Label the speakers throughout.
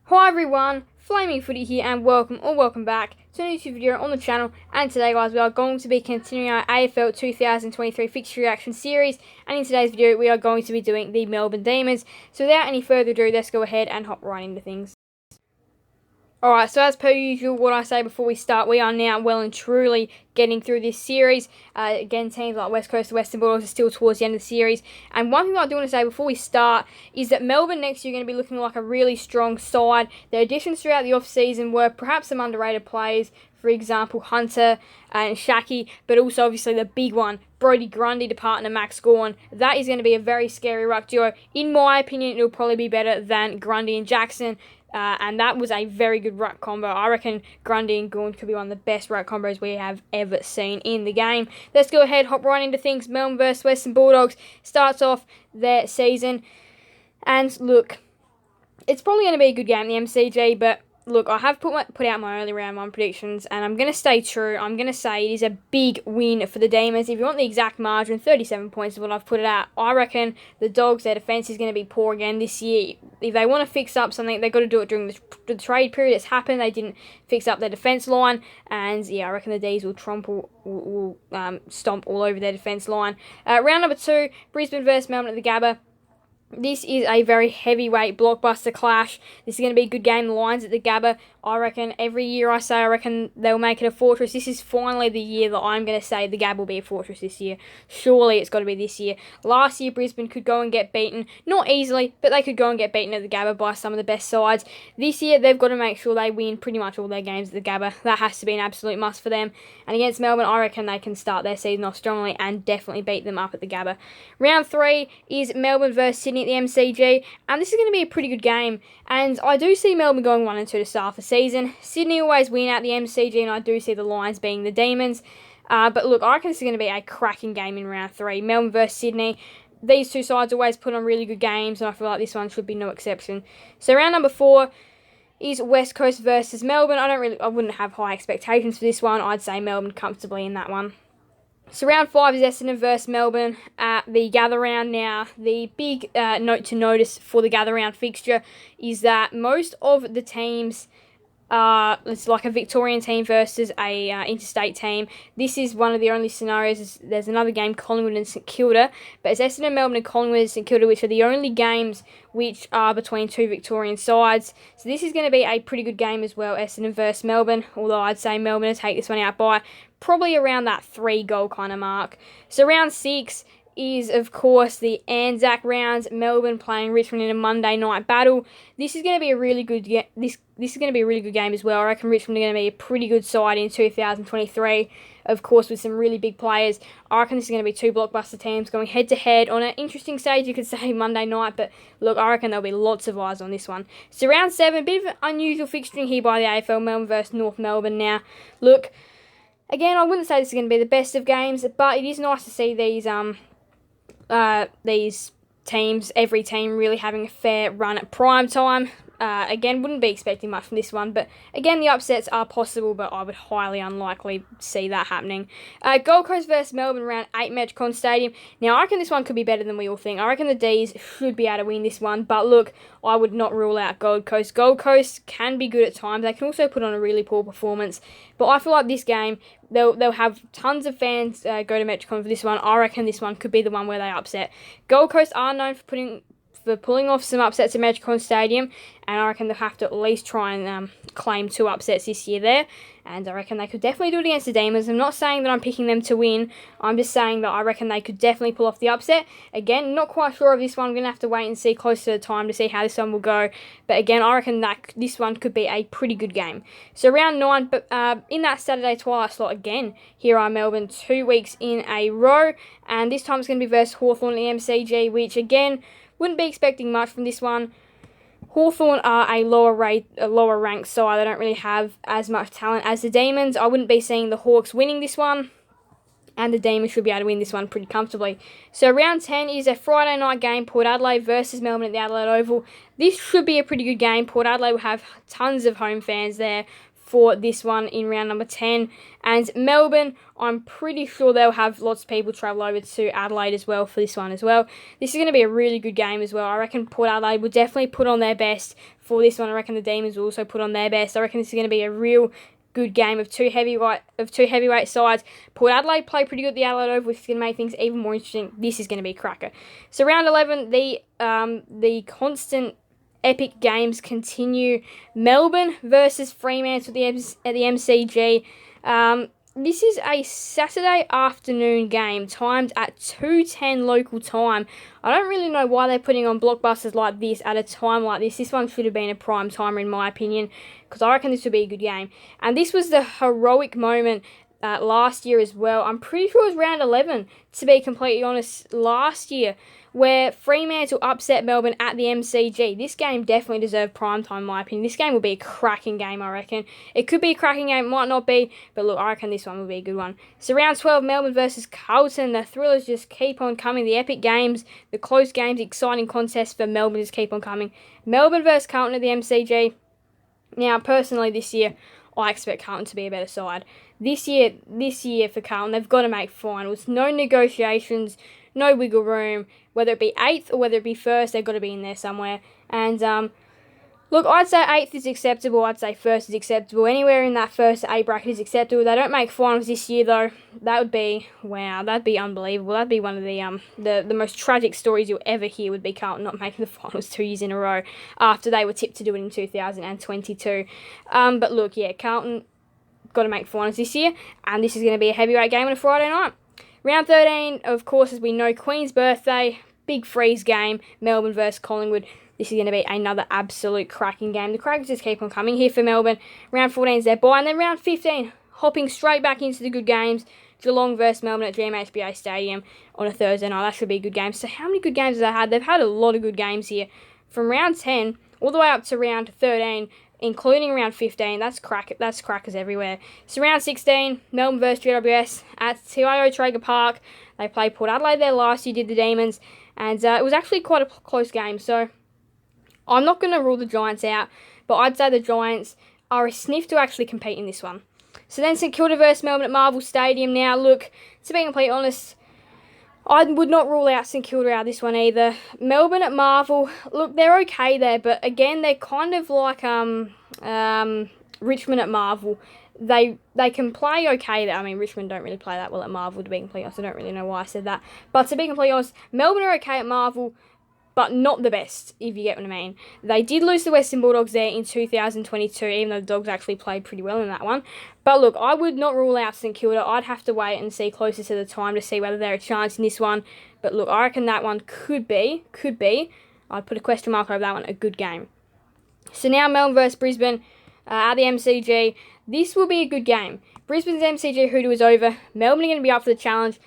Speaker 1: Hi everyone, Flaming Footy here and welcome back to a new YouTube video on the channel. And today guys, we are going to be continuing our AFL 2023 fixture reaction series, and in today's video we are going to be doing the Melbourne Demons. So without any further ado, let's go ahead and hop right into things. Alright, so as per usual, what I say before we start, we are now well and truly getting through this series. Again, teams like West Coast, Western Bulldogs are still towards the end of the series. And one thing I do want to say before we start is that Melbourne next year are going to be looking like a really strong side. Their additions throughout the off-season were perhaps some underrated players, for example, Hunter and Shaki, but also obviously the big one, Brodie Grundy to partner Max Gawn. That is going to be a very scary ruck duo. In my opinion, it'll probably be better than Grundy and Jackson. And that was a very good ruck combo. I reckon Grundy and Gawn could be one of the best ruck combos we have ever seen in the game. Let's go ahead, hop right into things. Melbourne versus Western Bulldogs starts off their season. And look, it's probably going to be a good game, the MCG, but look, I have put out my early round one predictions, and I'm going to stay true. I'm going to say it is a big win for the Demons. If you want the exact margin, 37 points is what I've put it at. I reckon the Dogs, their defence is going to be poor again this year. If they want to fix up something, they've got to do it during the trade period. It's happened. They didn't fix up their defence line, and yeah, I reckon the D's will stomp all over their defence line. Round number 2, Brisbane versus Melbourne at the Gabba. This is a very heavyweight blockbuster clash. This is going to be a good game. The Lions at the Gabba, I reckon every year I reckon they'll make it a fortress. This is finally the year that I'm going to say the Gabba will be a fortress this year. Surely it's got to be this year. Last year Brisbane could go and get beaten. Not easily, but they could go and get beaten at the Gabba by some of the best sides. This year they've got to make sure they win pretty much all their games at the Gabba. That has to be an absolute must for them. And against Melbourne, I reckon they can start their season off strongly and definitely beat them up at the Gabba. Round 3 is Melbourne versus Sydney at the MCG, and this is going to be a pretty good game, and I do see Melbourne going 1-2 to start the season. Sydney always win at the MCG, and I do see the Lions being the Demons, but look, I reckon this is going to be a cracking game in round 3. Melbourne versus Sydney, these two sides always put on really good games, and I feel like this one should be no exception. So round number 4 is West Coast versus Melbourne. I wouldn't have high expectations for this one. I'd say Melbourne comfortably in that one. So round 5 is Essendon versus Melbourne at the Gather Round. Now, the big note to notice for the Gather Round fixture is that most of the teams, it's like a Victorian team versus a interstate team. This is one of the only scenarios. There's another game, Collingwood and St Kilda, but it's Essendon, Melbourne and Collingwood and St Kilda, which are the only games which are between two Victorian sides. So this is going to be a pretty good game as well, Essendon versus Melbourne, although I'd say Melbourne will take this one out by probably around that 3-goal kind of mark. So round 6 is, of course, the Anzac rounds. Melbourne playing Richmond in a Monday night battle. This is going to be a really good this is going to be a really good game as well. I reckon Richmond are going to be a pretty good side in 2023. Of course, with some really big players. I reckon this is going to be two blockbuster teams going head-to-head on an interesting stage, you could say, Monday night. But look, I reckon there'll be lots of eyes on this one. So round 7, bit of an unusual fixturing here by the AFL. Melbourne versus North Melbourne. Now, look, again, I wouldn't say this is going to be the best of games, but it is nice to see these teams, every team really having a fair run at prime time. Again, wouldn't be expecting much from this one, but again, the upsets are possible, but I would highly unlikely see that happening. Gold Coast versus Melbourne, round 8, Metricon Stadium. Now, I reckon this one could be better than we all think. I reckon the D's should be able to win this one, but look, I would not rule out Gold Coast. Gold Coast can be good at times. They can also put on a really poor performance, but I feel like this game, they'll have tons of fans go to Metricon for this one. I reckon this one could be the one where they upset. Gold Coast are known for pulling off some upsets at Metricon Stadium, and I reckon they'll have to at least try and claim 2 upsets this year there, and I reckon they could definitely do it against the Demons. I'm not saying that I'm picking them to win, I'm just saying that I reckon they could definitely pull off the upset. Again, not quite sure of this one. I'm going to have to wait and see closer to the time to see how this one will go, but again, I reckon that this one could be a pretty good game. So round 9, but in that Saturday twilight slot again, here are Melbourne 2 weeks in a row, and this time it's going to be versus Hawthorn at the MCG, which again, wouldn't be expecting much from this one. Hawthorn are a lower ranked side. They don't really have as much talent as the Demons. I wouldn't be seeing the Hawks winning this one, and the Demons should be able to win this one pretty comfortably. So round 10 is a Friday night game, Port Adelaide versus Melbourne at the Adelaide Oval. This should be a pretty good game. Port Adelaide will have tons of home fans there for this one in round number 10. And Melbourne, I'm pretty sure they'll have lots of people travel over to Adelaide as well for this one as well. This is going to be a really good game as well. I reckon Port Adelaide will definitely put on their best for this one. I reckon the Demons will also put on their best. I reckon this is going to be a real good game of two heavyweight sides. Port Adelaide play pretty good at the Adelaide Oval, which is going to make things even more interesting. This is going to be a cracker. So round 11, the constant epic games continue. Melbourne versus Fremantle at the MCG. This is a Saturday afternoon game, timed at 2:10 local time. I don't really know why they're putting on blockbusters like this at a time like this. This one should have been a prime timer in my opinion, because I reckon this would be a good game. And this was the heroic moment last year as well. I'm pretty sure it was round 11, to be completely honest, last year, where Fremantle upset Melbourne at the MCG. This game definitely deserved primetime, in my opinion. This game will be a cracking game, I reckon. It could be a cracking game, might not be, but look, I reckon this one will be a good one. So round 12, Melbourne versus Carlton. The thrillers just keep on coming. The epic games, the close games, exciting contests for Melbourne just keep on coming. Melbourne versus Carlton at the MCG. Now, personally, this year, I expect Carlton to be a better side. This year for Carlton, they've got to make finals. No negotiations, no wiggle room. Whether it be 8th or whether it be 1st, they've got to be in there somewhere. And look, I'd say 8th is acceptable. I'd say 1st is acceptable. Anywhere in that 1st to 8 bracket is acceptable. They don't make finals this year, though. That would be, wow, that'd be unbelievable. That'd be one of the most tragic stories you'll ever hear, would be Carlton not making the finals 2 years in a row after they were tipped to do it in 2022. But look, yeah, Carlton got to make finals this year, and this is going to be a heavyweight game on a Friday night. Round 13, of course, as we know, Queen's birthday, big freeze game, Melbourne versus Collingwood. This is going to be another absolute cracking game. The Crackers just keep on coming here for Melbourne. Round 14 is their bye, and then round 15, hopping straight back into the good games. Geelong versus Melbourne at GMHBA Stadium on a Thursday night. That should be a good game. So how many good games have they had? They've had a lot of good games here. From round 10 all the way up to round 13, including round 15, that's crackers everywhere. So round 16, Melbourne versus GWS at TIO Traeger Park. They played Port Adelaide there last year, did the Demons, and it was actually quite a close game. So I'm not going to rule the Giants out, but I'd say the Giants are a sniff to actually compete in this one. So then St Kilda versus Melbourne at Marvel Stadium. Now look, to be completely honest, I would not rule out St Kilda out of this one either. Melbourne at Marvel, look, they're okay there, but again, they're kind of like Richmond at Marvel. They can play okay there. I mean, Richmond don't really play that well at Marvel, to be completely honest. I don't really know why I said that. But to be completely honest, Melbourne are okay at Marvel, but not the best, if you get what I mean. They did lose the Western Bulldogs there in 2022, even though the Dogs actually played pretty well in that one. But look, I would not rule out St Kilda. I'd have to wait and see closer to the time to see whether they're a chance in this one. But look, I reckon that one could be, I'd put a question mark over that one, a good game. So now Melbourne versus Brisbane at the MCG. This will be a good game. Brisbane's MCG hoodoo is over. Melbourne are going to be up for the challenge.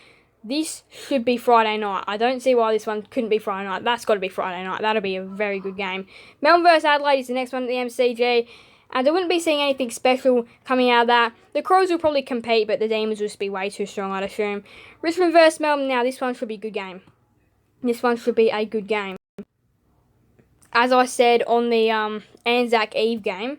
Speaker 1: This should be Friday night. I don't see why this one couldn't be Friday night. That's got to be Friday night. That'll be a very good game. Melbourne versus Adelaide is the next one at the MCG. And I wouldn't be seeing anything special coming out of that. The Crows will probably compete, but the Demons will just be way too strong, I'd assume. Richmond versus Melbourne. Now, this one should be a good game. This one should be a good game. As I said on the Anzac Eve game,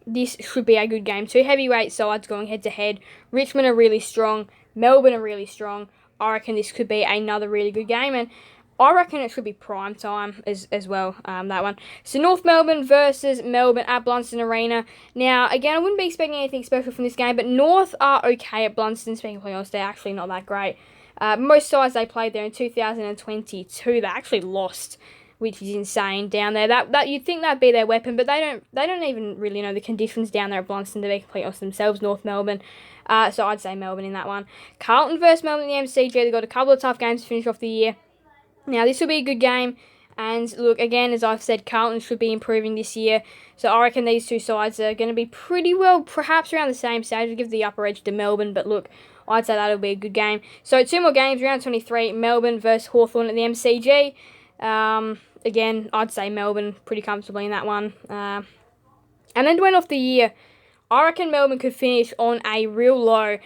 Speaker 1: this should be a good game. Two heavyweight sides going head-to-head. Richmond are really strong. Melbourne are really strong. I reckon this could be another really good game, and I reckon it should be prime time as well, that one. So North Melbourne versus Melbourne at Blunston Arena. Now, again, I wouldn't be expecting anything special from this game, but North are okay at Blunston, speaking of honest, they're actually not that great. Most sides they played there in 2022, they actually lost, which is insane down there. That you'd think that'd be their weapon, but they don't even really know the conditions down there at Blunston to be completely honest themselves, North Melbourne. So I'd say Melbourne in that one. Carlton versus Melbourne in the MCG. They've got a couple of tough games to finish off the year. Now, this will be a good game. And look, again, as I've said, Carlton should be improving this year. So I reckon these two sides are going to be pretty well, perhaps around the same stage. I'll give the upper edge to Melbourne, but look, I'd say that'll be a good game. So two more games, round 23, Melbourne versus Hawthorn at the MCG. Again, I'd say Melbourne pretty comfortably in that one. And then to end off the year, I reckon Melbourne could finish on a real low,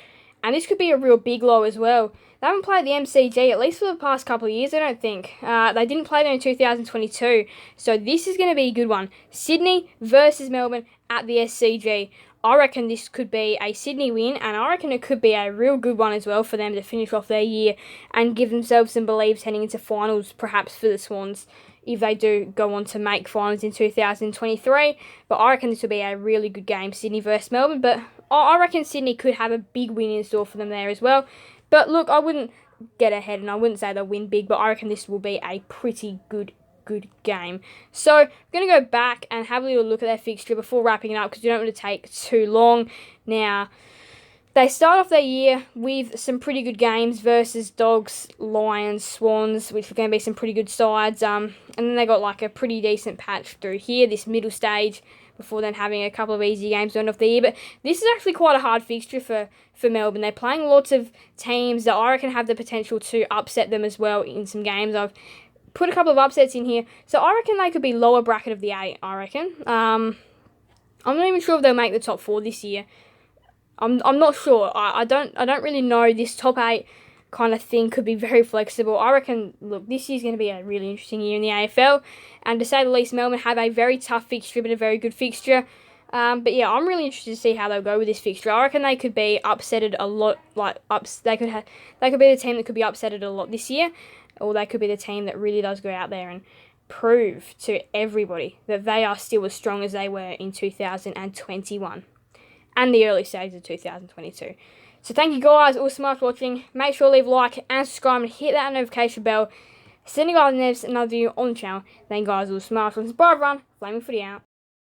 Speaker 1: and this could be a real big low as well. They haven't played the MCG, at least for the past couple of years, I don't think. They didn't play there in 2022, so this is going to be a good one. Sydney versus Melbourne at the SCG. I reckon this could be a Sydney win, and I reckon it could be a real good one as well for them to finish off their year and give themselves some beliefs heading into finals, perhaps for the Swans, if they do go on to make finals in 2023. But I reckon this will be a really good game, Sydney versus Melbourne. But I reckon Sydney could have a big win in store for them there as well. But look, I wouldn't get ahead, and I wouldn't say they'll win big, but I reckon this will be a pretty good game. So I'm going to go back and have a little look at their fixture before wrapping it up, because we don't want to take too long. Now, they start off their year with some pretty good games versus Dogs, Lions, Swans, which are going to be some pretty good sides. And then they got like a pretty decent patch through here, this middle stage, before then having a couple of easy games end off the year. But this is actually quite a hard fixture for Melbourne. They're playing lots of teams that I reckon have the potential to upset them as well in some games. I've put a couple of upsets in here, so I reckon they could be lower bracket of the 8, I reckon. I'm not even sure if they'll make the top 4 this year. I'm not sure. I don't really know. This top 8 kind of thing could be very flexible. I reckon, look, this year's going to be a really interesting year in the AFL, and to say the least, Melbourne have a very tough fixture, but a very good fixture. But yeah, I'm really interested to see how they'll go with this fixture. I reckon they could be upsetted a lot. They could be the team that could be upsetted a lot this year, or they could be the team that really does go out there and prove to everybody that they are still as strong as they were in 2021 and the early stages of 2022. So thank you guys all so much for watching. Make sure to leave a like and subscribe and hit that notification bell. Sending you guys another video on the channel. Thank you guys all so much. Bye everyone. Flaming Footy out.